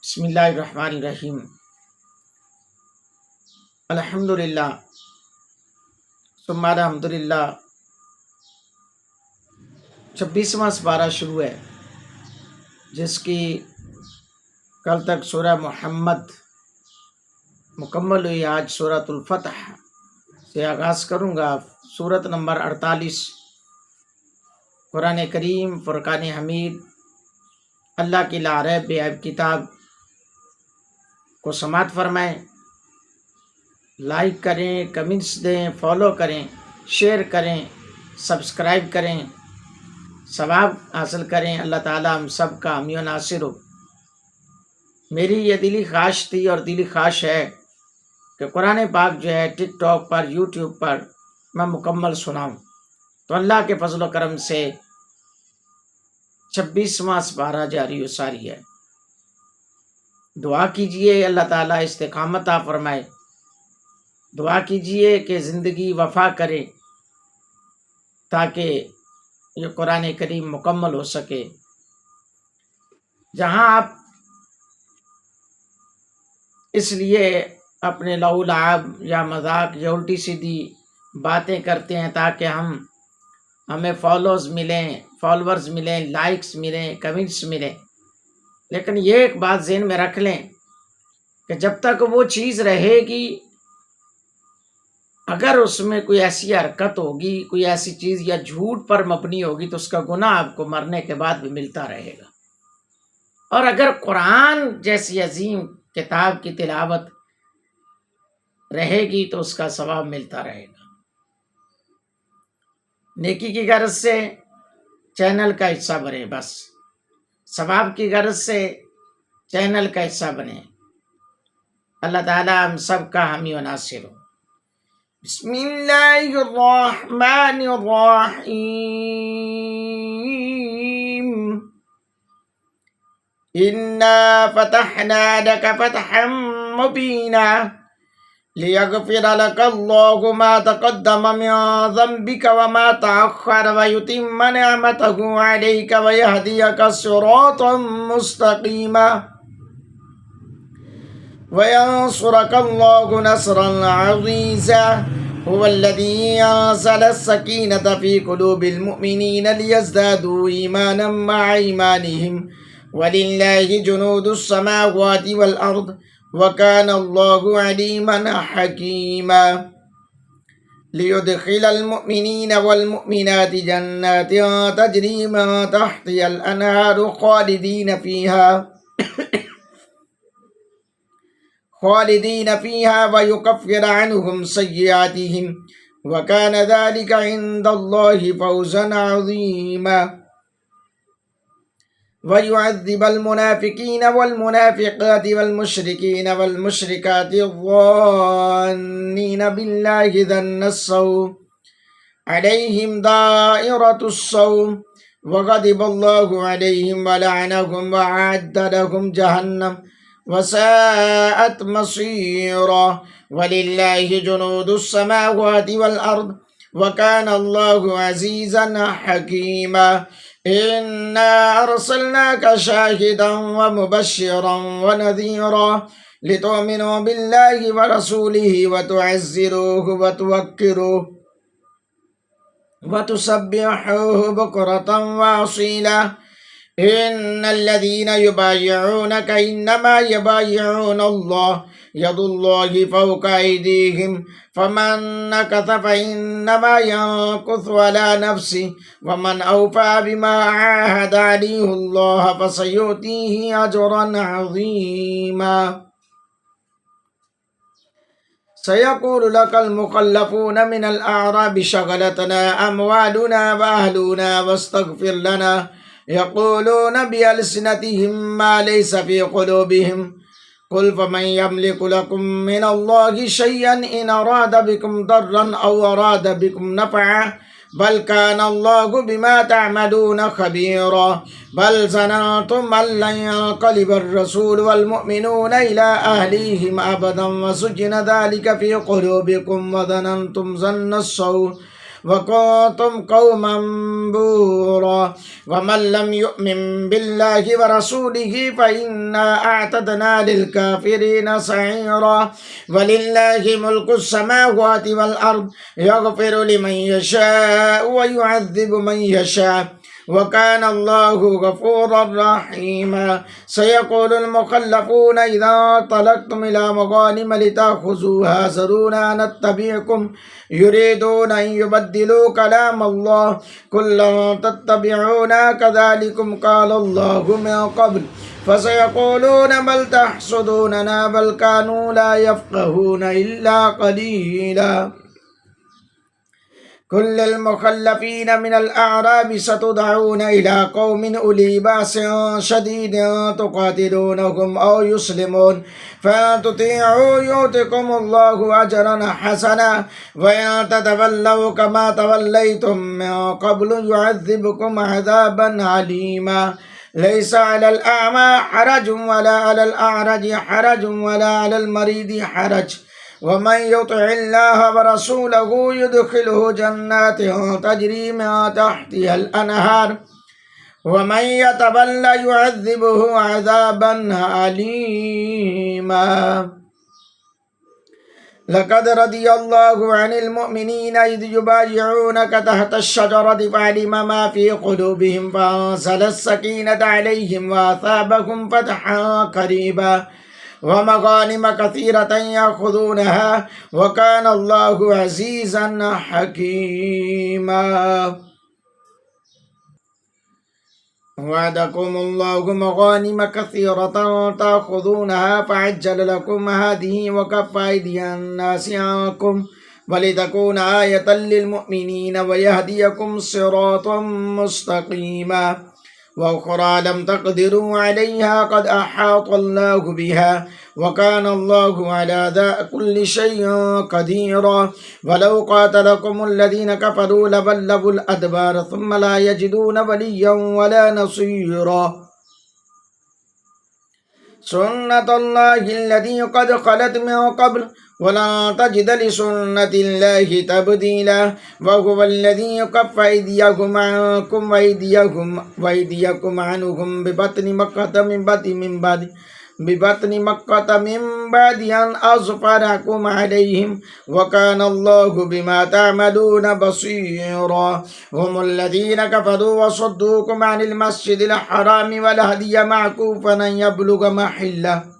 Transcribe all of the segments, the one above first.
بسم اللہ الرحمن الرحیم۔ الحمدللہ ثم الحمدللہ 26واں پارہ شروع ہے، جس کی کل تک سورہ محمد مکمل ہوئی۔ آج سورۃ الفتح سے آغاز کروں گا۔ سورت نمبر 48، قرآن کریم فرقان حمید، اللہ کی لا ریب بے عیب کتاب کو سماعت فرمائیں، لائک کریں، کمنٹس دیں، فالو کریں، شیئر کریں، سبسکرائب کریں، ثواب حاصل کریں۔ اللہ تعالیٰ ہم سب کا حامی و ناصر ہو۔ میری یہ دلی خواہش تھی اور دلی خواہش ہے کہ قرآن پاک جو ہے ٹک ٹاک پر، یوٹیوب پر میں مکمل سناؤں، تو اللہ کے فضل و کرم سے 26واں پارہ جاری و ساری ہے۔ دعا کیجئے اللہ تعالیٰ استقامت عطا فرمائے، دعا کیجئے کہ زندگی وفا کرے تاکہ یہ قرآن کریم مکمل ہو سکے۔ جہاں آپ اس لیے اپنے لہو لعب یا مذاق یا الٹی سیدھی باتیں کرتے ہیں تاکہ ہمیں فالورز ملیں، لائکس ملیں، کمنٹس ملیں، لیکن یہ ایک بات ذہن میں رکھ لیں کہ جب تک وہ چیز رہے گی، اگر اس میں کوئی ایسی حرکت ہوگی، کوئی ایسی چیز یا جھوٹ پر مبنی ہوگی، تو اس کا گناہ آپ کو مرنے کے بعد بھی ملتا رہے گا۔ اور اگر قرآن جیسی عظیم کتاب کی تلاوت رہے گی تو اس کا ثواب ملتا رہے گا۔ نیکی کی غرض سے چینل کا حصہ بنے، بس ثواب کی غرض سے چینل کا حصہ بنے۔ اللہ تعالیٰ ہم سب کا حامی و ناصر ہو۔ بسم اللہ الرحمن الرحیم۔ انا فتحنا لك فتحا مبینا لیغفر لك اللہ ما تقدم من ذنبك وما تأخر ويتم نعمته عليك ويهديك صراطا مستقيما وينصرك الله نصرا عزيزا هو الذي أنزل السكينة في قلوب المؤمنين ليزدادوا إيمانا مع إيمانهم ولله جنود السماوات والأرض وكان الله عليما حكيما ليدخل المؤمنين والمؤمنات جنات تجري من تحتها الأنهار خالدين فيها ويكفر عنهم سيئاتهم وكان ذلك عند الله فوزا عظيما ويعذب المنافقين والمنافقات والمشركين والمشركات الظانين بالله ظن السوء عليهم دائرة السوء وغضب الله عليهم ولعنهم وأعد لهم جهنم وساءت مصيرا ولله جنود السماوات والأرض وكان الله عزيزا حكيما إنا أرسلناك شاهدا ومبشرا ونذيرا لتؤمنوا بالله ورسوله وتعزروه وتوقروه وتسبحوه بكرة وأصيلا إن الذين يبايعونك إنما يبايعون الله يد الله فوق أيديهم فمن نكث فإنما ينكث على نفسه ومن أوفى بما عاهد عليه الله فسيؤتيه أجرا عظيما سيقول لك المخلفون من الأعراب شغلتنا أموالنا وأهلنا واستغفر لنا يقولون بألسنتهم ما ليس في قلوبهم قل فمن يملك لكم من الله شيئا إن أراد بكم ضرا أو أراد بكم نفعا بل كان الله بما تعملون خبيرا بل ظننتم أن لن ينقلب الرسول والمؤمنون إلى أهليهم أبدا وزين ذلك في قلوبكم وظننتم ظن السوء وكنتم قوما بورا ومن لم يؤمن بالله ورسوله فإنا أعتدنا للكافرين سعيرا ولله ملك السماوات والأرض يغفر لمن يشاء ويعذب من يشاء وكان الله غفورا رحيما سيقول المخلفون إذا طلقتم إلى مغانم لتأخذوها ذرونا نتبعكم يريدون أن يبدلوا كلام الله قل لن تتبعونا كذلكم قال الله من قبل فسيقولون بل تحسدوننا بل كانوا لا يفقهون إلا قليلا كل المخلفين من الأعراب ستدعون إلى قوم أولي بأس شديد تقاتلونهم أو يسلمون فإن تطيعوا يؤتكم الله أجرا حسنا وإن تتولوا كما توليتم من قبل يعذبكم عذابا عليما ليس على الأعمى حرج ولا على الأعرج حرج ولا على المريض حرج ومن يطع الله ورسوله يدخله جنات تجري من تحتها الأنهار ومن يتولى يعذبه عذابا أليما لقد رضي الله عن المؤمنين إذ يبايعونك تحت الشجرة فعلم ما في قلوبهم فأنزل السكينة عليهم وأثابهم فتحا قريبا ومغانم كثيرة يأخذونها وكان الله عزيزا حكيما وعدكم الله مغانم كثيرة تأخذونها فعجل لكم هذه وكف أيدي الناس عنكم ولتكون آية للمؤمنين ويهديكم صراطا مستقيما وأخرى لم تقدروا عليها قد أحاط الله بها وكان الله على كل شيء قديرا ولو قاتلكم الذين كفروا لولوا الأدبار ثم لا يجدون وليا ولا نصيرا سنة الله التي قد خلت من قبل ولا تجد لسنة الله تبديلا وهو الذي يكف أيديكم عنكم وأيديكم عنهم ببطن مكة من بعد أن أظفركم عليهم وكان الله بما تعملون بصيرا هم الذين كفروا وصدوكم عن المسجد الحرام والهدي معكوفا أن يبلغ محله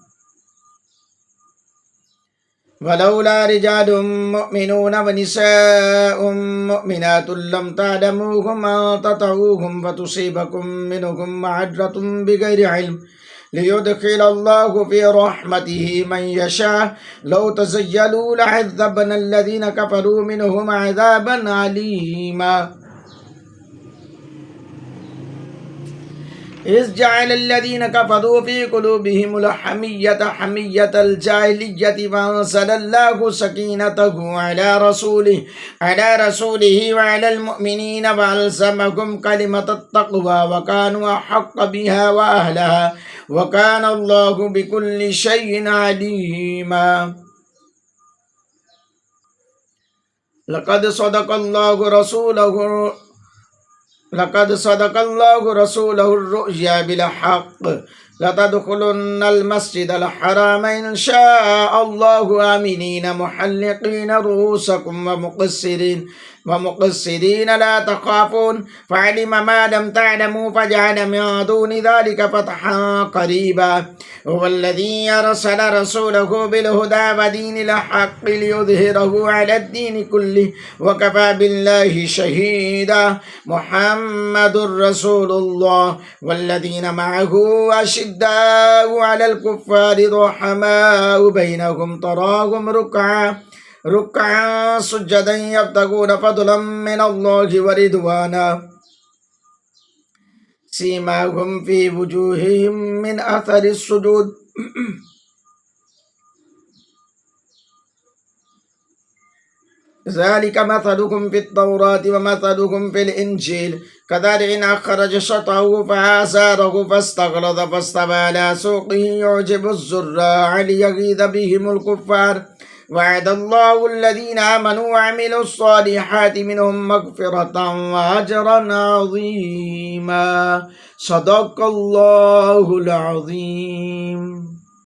ولولا رجال مؤمنون ونساء مؤمنات لم تعلموهم أن تطعوهم فتصيبكم منهم معرة بغير علم ليدخل الله في رحمته من يشاء لو تزيلوا لعذبنا الذين كفروا منهم عذابا عليما إذ جعل الذين كفروا في قلوبهم الحمية حمية الجاهلية فأنزل الله سكينته على رسوله وعلى المؤمنين وألزمهم كلمة التقوى وكانوا أحق بها وأهلها وكان الله بكل شيء عليما لقد صدق الله رسوله الرؤيا بالحق لتدخلن المسجد الحرام إن شاء الله آمنين محلقين رؤوسكم ومقصرين لا تخافون فعلم ما لم تعلموا فجعل من دون ذلك فتحا قريبا هو الذي أرسل رسوله بالهدى ودين الحق ليظهره على الدين كله وكفى بالله شهيدا محمد رسول الله والذين معه أشداء على الكفار رحماء بينهم تراهم ركعا سجدا يبتغون فضلا من الله ورضوانا سيماهم في وجوههم من أثر السجود ذلك مثلكم في التوراة ومثلكم في الإنجيل كزرع أخرج شطأه فآزره فاستغلظ فاستوى على سوقه يعجب الزراع ليغيظ بهم الكفار وعد الله الذين آمنوا وعملوا الصالحات منهم مغفرة وأجرا عظيما صدق الله العظيم